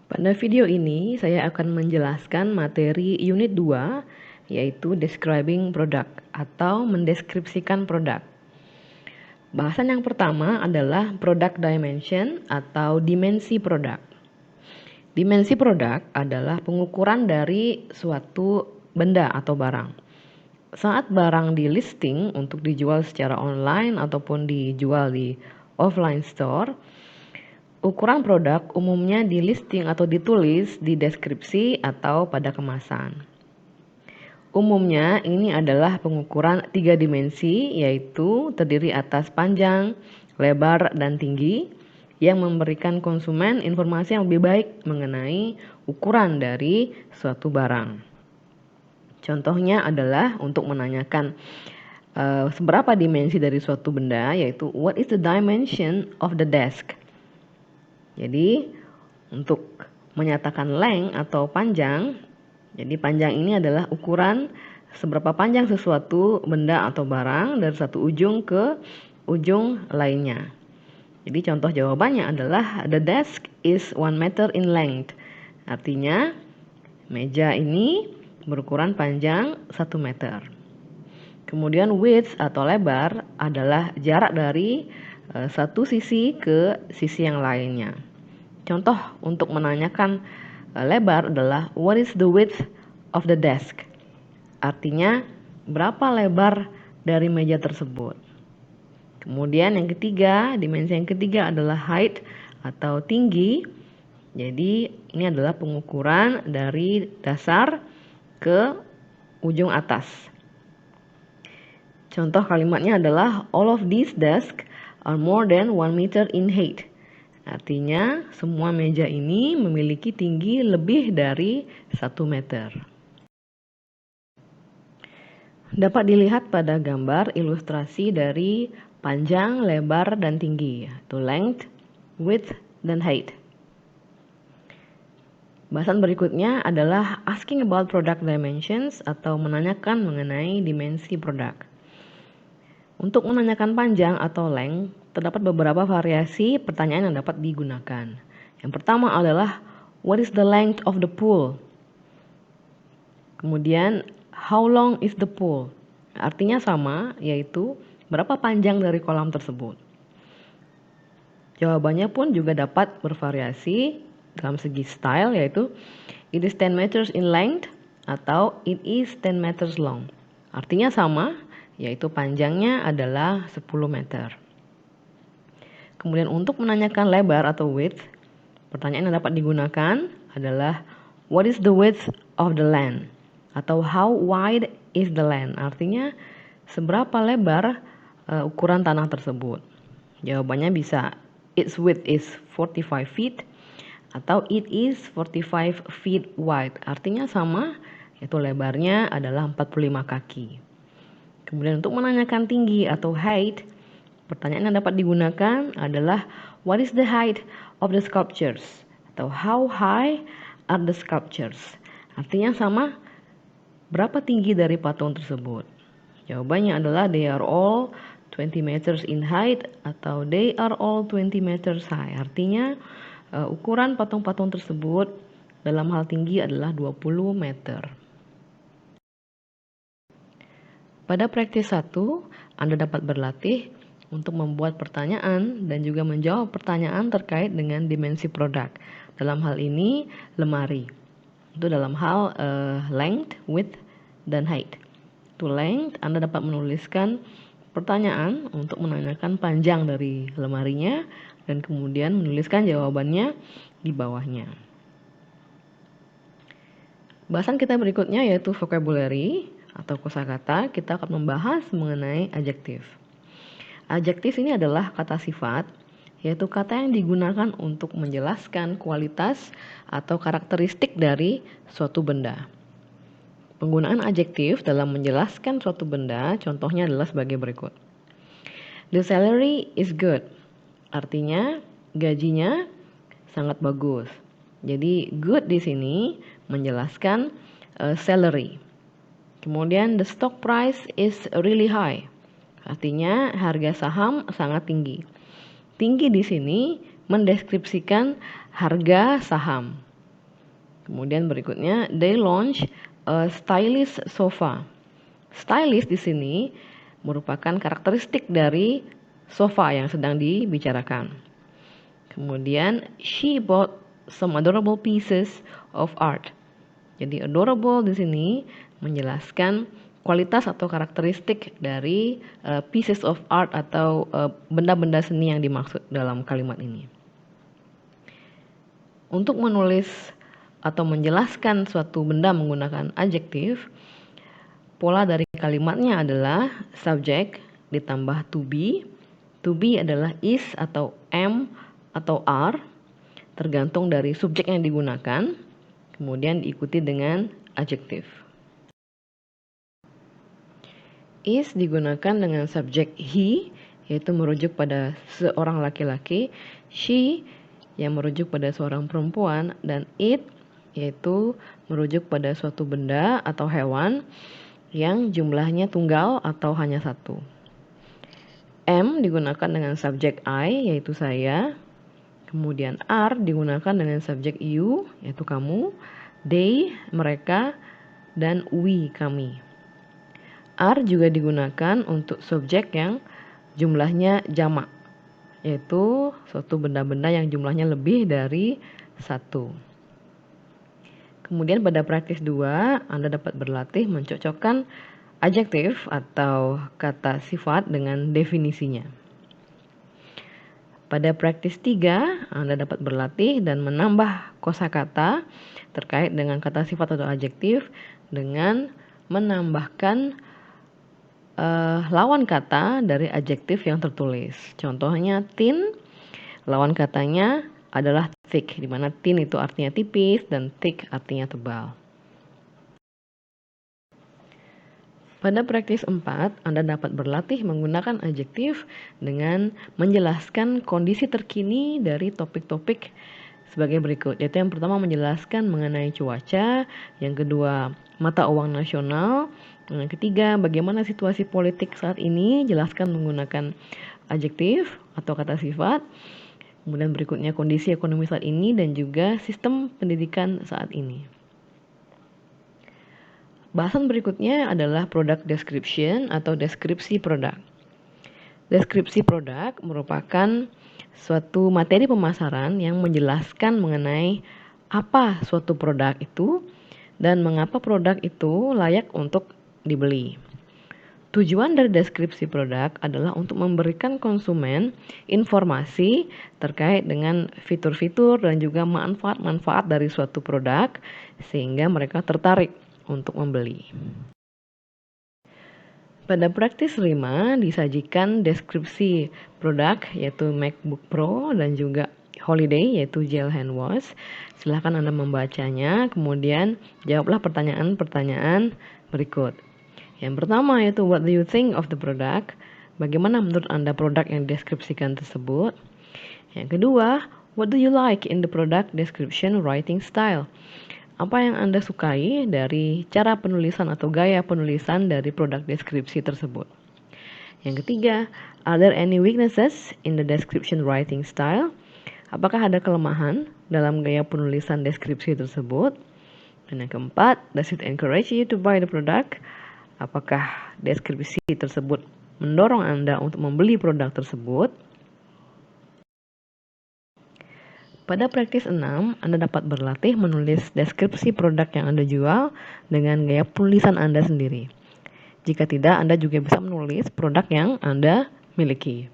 Pada video ini saya akan menjelaskan materi unit 2 yaitu describing product atau mendeskripsikan produk. Bahasan yang pertama adalah product dimension atau dimensi produk. Dimensi produk adalah pengukuran dari suatu benda atau barang. Saat barang di listing untuk dijual secara online ataupun dijual di offline store, ukuran produk umumnya di listing atau ditulis di deskripsi atau pada kemasan. Umumnya ini adalah pengukuran 3 dimensi, yaitu terdiri atas panjang, lebar, dan tinggi, yang memberikan konsumen informasi yang lebih baik mengenai ukuran dari suatu barang. Contohnya adalah untuk menanyakan seberapa dimensi dari suatu benda, yaitu what is the dimension of the desk. Jadi untuk menyatakan length atau panjang, jadi panjang ini adalah ukuran seberapa panjang sesuatu benda atau barang dari satu ujung ke ujung lainnya. Jadi contoh jawabannya adalah the desk is 1 meter in length. Artinya meja ini berukuran panjang 1 meter. Kemudian width atau lebar adalah jarak dari satu sisi ke sisi yang lainnya. Contoh untuk menanyakan lebar adalah what is the width of the desk? Artinya berapa lebar dari meja tersebut. Kemudian yang ketiga, dimensi yang ketiga adalah height atau tinggi. Jadi ini adalah pengukuran dari dasar ke ujung atas. Contoh kalimatnya adalah all of these desks are more than 1 meter in height. Artinya semua meja ini memiliki tinggi lebih dari 1 meter. Dapat dilihat pada gambar ilustrasi dari panjang, lebar, dan tinggi, yaitu length, width, dan height. Bahasan berikutnya adalah asking about product dimensions atau menanyakan mengenai dimensi produk. Untuk menanyakan panjang atau length, terdapat beberapa variasi pertanyaan yang dapat digunakan. Yang pertama adalah what is the length of the pool? Kemudian how long is the pool? Artinya sama, yaitu berapa panjang dari kolam tersebut. Jawabannya pun juga dapat bervariasi dalam segi style, yaitu it is 10 meters in length atau it is 10 meters long. Artinya sama, yaitu panjangnya adalah 10 meter. Kemudian untuk menanyakan lebar atau width, pertanyaan yang dapat digunakan adalah what is the width of the land? Atau how wide is the land? Artinya seberapa lebar ukuran tanah tersebut. Jawabannya bisa its width is 45 feet atau it is 45 feet wide. Artinya sama, yaitu lebarnya adalah 45 kaki. Kemudian untuk menanyakan tinggi atau height, pertanyaan yang dapat digunakan adalah what is the height of the sculptures? Atau how high are the sculptures? Artinya sama, berapa tinggi dari patung tersebut? Jawabannya adalah they are all 20 meters in height atau they are all 20 meters high. Artinya ukuran patung-patung tersebut dalam hal tinggi adalah 20 meter. Pada praktis 1, Anda dapat berlatih untuk membuat pertanyaan dan juga menjawab pertanyaan terkait dengan dimensi produk. Dalam hal ini, lemari. Itu dalam hal length, width, dan height. To length, Anda dapat menuliskan pertanyaan untuk menanyakan panjang dari lemarinya dan kemudian menuliskan jawabannya di bawahnya. Bahasan kita berikutnya yaitu vocabulary atau kosakata. Kita akan membahas mengenai adjektif. Adjektif ini adalah kata sifat, yaitu kata yang digunakan untuk menjelaskan kualitas atau karakteristik dari suatu benda. Penggunaan adjektif dalam menjelaskan suatu benda contohnya adalah sebagai berikut. The salary is good. Artinya gajinya sangat bagus. Jadi good di sini menjelaskan salary. Kemudian the stock price is really high. Artinya harga saham sangat tinggi. Tinggi di sini mendeskripsikan harga saham. Kemudian berikutnya, they launch a stylish sofa. Stylish di sini merupakan karakteristik dari sofa yang sedang dibicarakan. Kemudian, she bought some adorable pieces of art. Jadi adorable di sini menjelaskan kualitas atau karakteristik dari pieces of art atau benda-benda seni yang dimaksud dalam kalimat ini. Untuk menulis atau menjelaskan suatu benda menggunakan adjektif, pola dari kalimatnya adalah subject ditambah to be. To be adalah is atau am atau are, tergantung dari subjek yang digunakan, kemudian diikuti dengan adjektif. Is digunakan dengan subjek he, yaitu merujuk pada seorang laki-laki, she yang merujuk pada seorang perempuan, dan it yaitu merujuk pada suatu benda atau hewan yang jumlahnya tunggal atau hanya satu. Am digunakan dengan subjek I, yaitu saya. Kemudian are digunakan dengan subjek you, yaitu kamu. They, mereka. Dan we, kami. Are juga digunakan untuk subjek yang jumlahnya jamak, yaitu suatu benda-benda yang jumlahnya lebih dari satu. Kemudian pada praktis 2, Anda dapat berlatih mencocokkan adjektif atau kata sifat dengan definisinya. Pada praktis 3, Anda dapat berlatih dan menambah kosakata terkait dengan kata sifat atau adjektif dengan menambahkan lawan kata dari adjektif yang tertulis. Contohnya thin, lawan katanya adalah thick, di mana thin itu artinya tipis dan thick artinya tebal. Pada praktis 4, Anda dapat berlatih menggunakan adjektif dengan menjelaskan kondisi terkini dari topik-topik sebagai berikut. Yaitu yang pertama menjelaskan mengenai cuaca, yang kedua mata uang nasional, yang ketiga bagaimana situasi politik saat ini, jelaskan menggunakan adjektif atau kata sifat. Kemudian berikutnya kondisi ekonomi saat ini dan juga sistem pendidikan saat ini. Bahasan berikutnya adalah product description atau deskripsi produk. Deskripsi produk merupakan suatu materi pemasaran yang menjelaskan mengenai apa suatu produk itu dan mengapa produk itu layak untuk dibeli. Tujuan dari deskripsi produk adalah untuk memberikan konsumen informasi terkait dengan fitur-fitur dan juga manfaat-manfaat dari suatu produk sehingga mereka tertarik untuk membeli. Pada praktis 5 disajikan deskripsi produk yaitu MacBook Pro dan juga Holiday yaitu gel hand wash. Silahkan Anda membacanya, kemudian jawablah pertanyaan-pertanyaan berikut. Yang pertama yaitu what do you think of the product? Bagaimana menurut Anda produk yang dideskripsikan tersebut? Yang kedua, what do you like in the product description writing style? Apa yang Anda sukai dari cara penulisan atau gaya penulisan dari produk deskripsi tersebut? Yang ketiga, are there any weaknesses in the description writing style? Apakah ada kelemahan dalam gaya penulisan deskripsi tersebut? Dan yang keempat, does it encourage you to buy the product? Apakah deskripsi tersebut mendorong Anda untuk membeli produk tersebut? Pada praktis 6, Anda dapat berlatih menulis deskripsi produk yang Anda jual dengan gaya tulisan Anda sendiri. Jika tidak, Anda juga bisa menulis produk yang Anda miliki.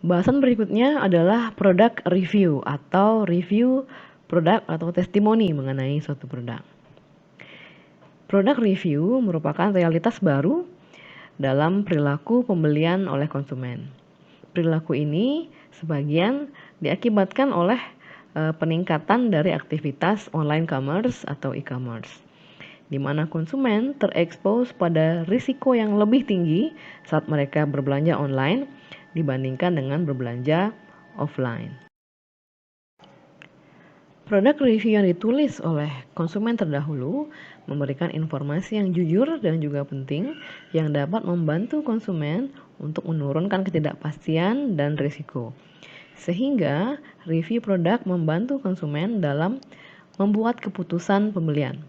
Bahasan berikutnya adalah produk review atau review produk atau testimoni mengenai suatu produk. Produk review merupakan realitas baru dalam perilaku pembelian oleh konsumen. Perilaku ini sebagian diakibatkan oleh peningkatan dari aktivitas online commerce atau e-commerce, di mana konsumen terekspos pada risiko yang lebih tinggi saat mereka berbelanja online dibandingkan dengan berbelanja offline. Produk review yang ditulis oleh konsumen terdahulu memberikan informasi yang jujur dan juga penting yang dapat membantu konsumen untuk menurunkan ketidakpastian dan risiko. Sehingga review produk membantu konsumen dalam membuat keputusan pembelian.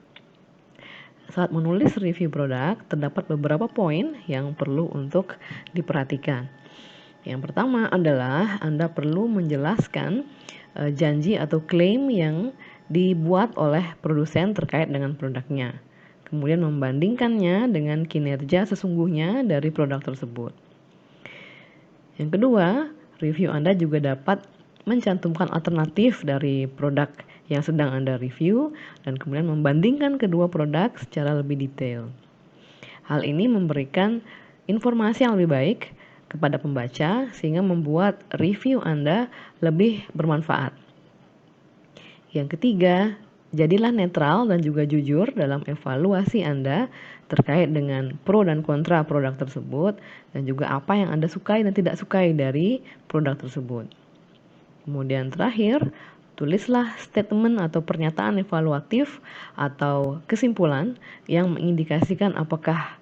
Saat menulis review produk, terdapat beberapa poin yang perlu untuk diperhatikan. Yang pertama adalah Anda perlu menjelaskan janji atau klaim yang dibuat oleh produsen terkait dengan produknya. Kemudian membandingkannya dengan kinerja sesungguhnya dari produk tersebut. Yang kedua, review Anda juga dapat mencantumkan alternatif dari produk yang sedang Anda review dan kemudian membandingkan kedua produk secara lebih detail. Hal ini memberikan informasi yang lebih baik kepada pembaca sehingga membuat review Anda lebih bermanfaat. Yang ketiga, jadilah netral dan juga jujur dalam evaluasi Anda terkait dengan pro dan kontra produk tersebut dan juga apa yang Anda sukai dan tidak sukai dari produk tersebut. Kemudian terakhir, tulislah statement atau pernyataan evaluatif atau kesimpulan yang mengindikasikan apakah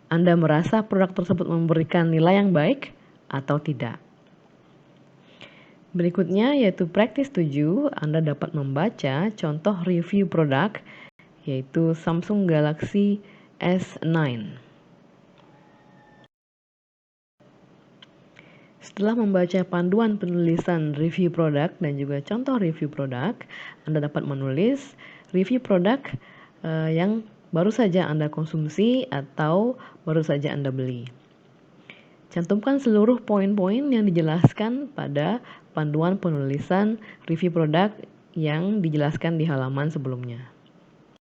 Anda merasa produk tersebut memberikan nilai yang baik atau tidak. Berikutnya yaitu praktis 7, Anda dapat membaca contoh review produk yaitu Samsung Galaxy S9. Setelah membaca panduan penulisan review produk dan juga contoh review produk, Anda dapat menulis review produk yang baru saja Anda konsumsi atau baru saja Anda beli. Cantumkan seluruh poin-poin yang dijelaskan pada panduan penulisan review produk yang dijelaskan di halaman sebelumnya.